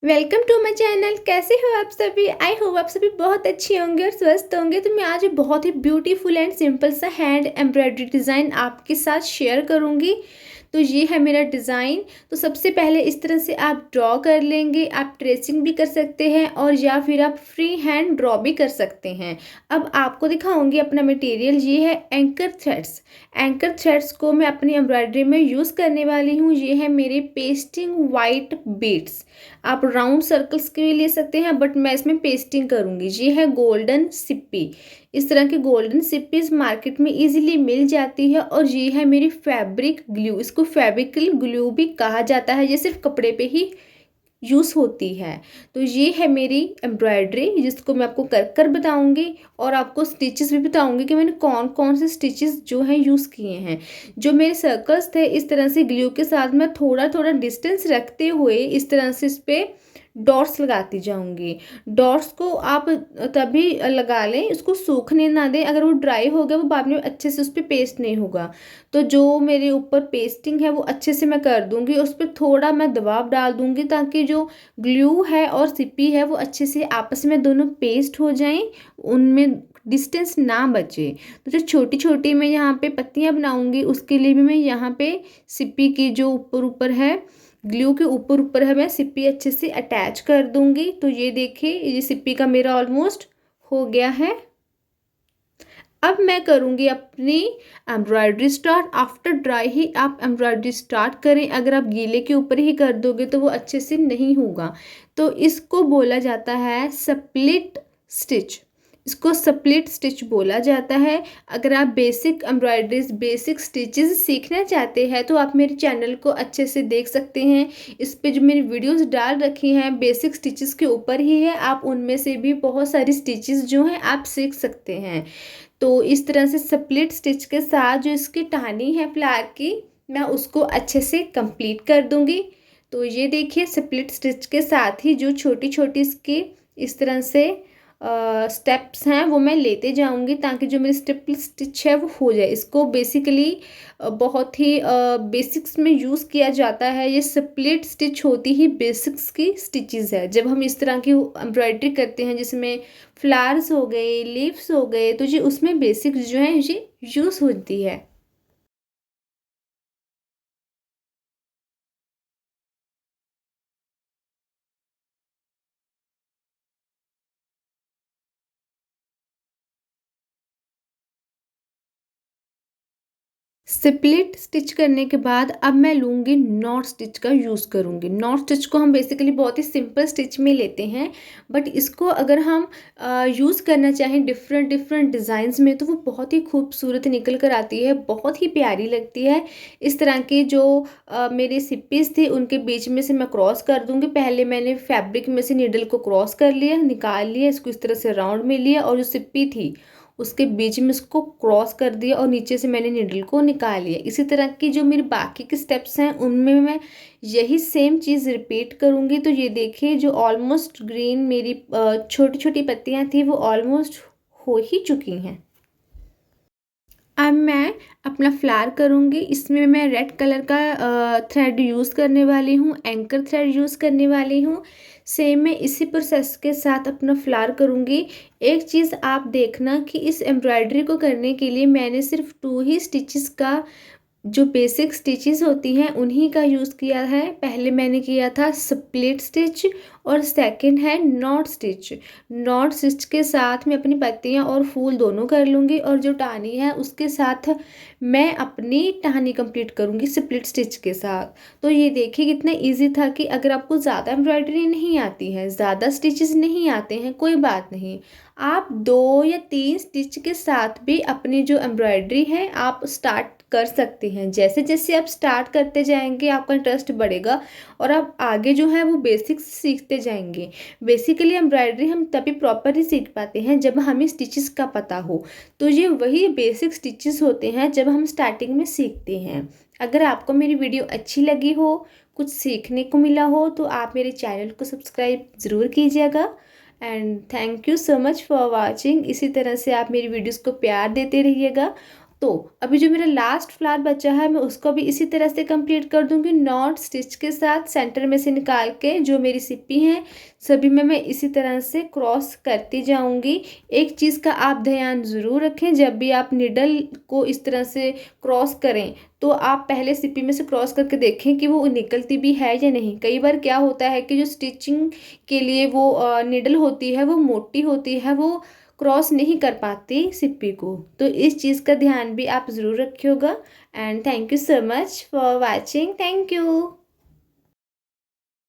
Welcome to my channel. कैसे हो आप सभी? आई होप आप सभी बहुत अच्छे होंगे और स्वस्थ होंगे। तो मैं आज एक बहुत ही ब्यूटीफुल एंड सिंपल सा हैंड एम्ब्रॉयडरी डिज़ाइन आपके साथ शेयर करूंगी। तो ये है मेरा डिज़ाइन। तो सबसे पहले इस तरह से आप ड्रॉ कर लेंगे। आप ट्रेसिंग भी कर सकते हैं और या फिर आप फ्री हैंड ड्रॉ भी कर सकते हैं। अब आपको दिखाऊंगी अपना मटेरियल। ये है एंकर थ्रेड्स। एंकर थ्रेड्स को मैं अपनी एम्ब्रॉयडरी में यूज़ करने वाली हूँ। ये है मेरे पेस्टिंग वाइट बीड्स। आप राउंड सर्कल्स के भी ले सकते हैं, बट मैं इसमें पेस्टिंग करूंगी। ये है गोल्डन सिप्पी। इस तरह की गोल्डन सिप्पीज मार्केट में इजीली मिल जाती है। और ये है मेरी फैब्रिक ग्लू। इसको फैब्रिकल ग्लू भी कहा जाता है। ये सिर्फ कपड़े पे ही यूज़ होती है। तो ये है मेरी एम्ब्रॉयडरी, जिसको मैं आपको कर कर बताऊंगी और आपको स्टिचेस भी बताऊंगी कि मैंने कौन कौन से स्टिचेस जो हैं यूज़ किए हैं। जो मेरे सर्कल्स थे, इस तरह से ग्लू के साथ मैं थोड़ा थोड़ा डिस्टेंस रखते हुए इस तरह से इस पर डॉट्स लगाती जाऊंगी। डॉट्स को आप तभी लगा लें, इसको सूखने ना दें। अगर वो ड्राई हो गया, वो बाद में अच्छे से उस पर पेस्ट नहीं होगा। तो जो मेरे ऊपर पेस्टिंग है वो अच्छे से मैं कर दूंगी। उस पर थोड़ा मैं दबाव डाल दूंगी ताकि जो ग्लू है और सिप्पी है वो अच्छे से आपस में दोनों पेस्ट हो जाएं, उनमें डिस्टेंस ना बचे। तो जो छोटी छोटी मैं यहाँ पे पत्तियाँ बनाऊंगी, उसके लिए भी मैं यहाँ पे सिप्पी की जो ऊपर ऊपर है, ग्लू के ऊपर ऊपर है, मैं सिप्पी अच्छे से अटैच कर दूंगी। तो ये देखिए, ये सिप्पी का मेरा ऑलमोस्ट हो गया है। अब मैं करूँगी अपनी एम्ब्रॉयडरी स्टार्ट। आफ्टर ड्राई ही आप एम्ब्रॉयडरी स्टार्ट करें। अगर आप गीले के ऊपर ही कर दोगे तो वो अच्छे से नहीं होगा। तो इसको बोला जाता है स्प्लिट स्टिच। इसको स्प्लिट स्टिच बोला जाता है। अगर आप बेसिक एम्ब्रॉयडरीज, बेसिक स्टिचेस सीखना चाहते हैं तो आप मेरे चैनल को अच्छे से देख सकते हैं। इस पे जो मेरी वीडियोस डाल रखी हैं बेसिक स्टिचेस के ऊपर ही है। आप उनमें से भी बहुत सारी स्टिचेस जो हैं आप सीख सकते हैं। तो इस तरह से स्प्लिट स्टिच के साथ जो इसकी टहनी है फ्लावर की, मैं उसको अच्छे से कंप्लीट कर दूंगी। तो ये देखिए, स्प्लिट स्टिच के साथ ही जो छोटी छोटी इसकी इस तरह से स्टेप्स हैं वो मैं लेते जाऊंगी, ताकि जो मेरी स्टिप स्टिच है वो हो जाए। इसको बेसिकली बहुत ही बेसिक्स में यूज़ किया जाता है। ये स्प्लिट स्टिच होती ही बेसिक्स की स्टिचेस है। जब हम इस तरह की एम्ब्रॉयडरी करते हैं जिसमें फ्लावर्स हो गए, लीव्स हो गए, तो ये उसमें बेसिक्स जो है ये यूज़ होती है। स्प्लिट स्टिच करने के बाद अब मैं लूँगी नॉट स्टिच का यूज़ करूँगी। नॉट स्टिच को हम बेसिकली बहुत ही सिंपल स्टिच में लेते हैं, बट इसको अगर हम यूज़ करना चाहें डिफरेंट डिफरेंट डिज़ाइंस में तो वो बहुत ही खूबसूरत निकल कर आती है, बहुत ही प्यारी लगती है। इस तरह के जो मेरे सिप्पीज़ थे उनके बीच में से मैं क्रॉस कर दूँगी। पहले मैंने फैब्रिक में से नीडल को क्रॉस कर लिया, निकाल लिया, इसको इस तरह से राउंड में लिया और जो सिप्पी थी उसके बीच में इसको क्रॉस कर दिया और नीचे से मैंने निडल को निकाल लिया। इसी तरह की जो मेरी बाकी के स्टेप्स हैं उनमें मैं यही सेम चीज़ रिपीट करूँगी। तो ये देखिए, जो ऑलमोस्ट ग्रीन मेरी छोटी छोटी पत्तियाँ थी वो ऑलमोस्ट हो ही चुकी हैं। अब मैं अपना फ्लावर करूँगी। इसमें मैं रेड कलर का थ्रेड यूज़ करने वाली हूँ, एंकर थ्रेड यूज़ करने वाली हूँ। सेम मैं इसी प्रोसेस के साथ अपना फ्लावर करूँगी। एक चीज़ आप देखना कि इस एम्ब्रॉयडरी को करने के लिए मैंने सिर्फ 2 ही स्टिचेस का, जो बेसिक स्टिचेस होती हैं उन्हीं का यूज़ किया है। पहले मैंने किया था स्प्लिट स्टिच और सेकंड है नॉट स्टिच। नॉट स्टिच के साथ मैं अपनी पत्तियां और फूल दोनों कर लूँगी और जो टहनी है उसके साथ मैं अपनी टहनी कंप्लीट करूँगी स्प्लिट स्टिच के साथ। तो ये देखिए कितना इजी था कि अगर आपको ज़्यादा एम्ब्रॉयडरी नहीं आती है, ज़्यादा स्टिचेस नहीं आते हैं, कोई बात नहीं। आप 2 या 3 स्टिच के साथ भी अपनी जो एम्ब्रॉयडरी है आप स्टार्ट कर सकते हैं। जैसे जैसे आप स्टार्ट करते जाएंगे आपका इंटरेस्ट बढ़ेगा और आप आगे जो है वो बेसिक्स सीखते जाएंगे। बेसिकली एम्ब्रॉयडरी हम तभी प्रॉपरली सीख पाते हैं जब हमें स्टिचेस का पता हो। तो ये वही बेसिक स्टिचेस होते हैं जब हम स्टार्टिंग में सीखते हैं। अगर आपको मेरी वीडियो अच्छी लगी हो, कुछ सीखने को मिला हो, तो आप मेरे चैनल को सब्सक्राइब ज़रूर कीजिएगा। And thank you so much for watching. इसी तरह से आप मेरी वीडियोस को प्यार देते रहिएगा। तो अभी जो मेरा लास्ट फ्लावर बचा है मैं उसको भी इसी तरह से कंप्लीट कर दूंगी, नॉट स्टिच के साथ सेंटर में से निकाल के जो मेरी सिप्पी हैं सभी में मैं इसी तरह से क्रॉस करती जाऊंगी। एक चीज़ का आप ध्यान ज़रूर रखें, जब भी आप निडल को इस तरह से क्रॉस करें तो आप पहले सिप्पी में से क्रॉस करके देखें कि वो निकलती भी है या नहीं। कई बार क्या होता है कि जो स्टिचिंग के लिए वो निडल होती है वो मोटी होती है, वो क्रॉस नहीं कर पाती सिप्पी को। तो इस चीज़ का ध्यान भी आप ज़रूर रखिएगा। And thank you so much for watching. Thank you.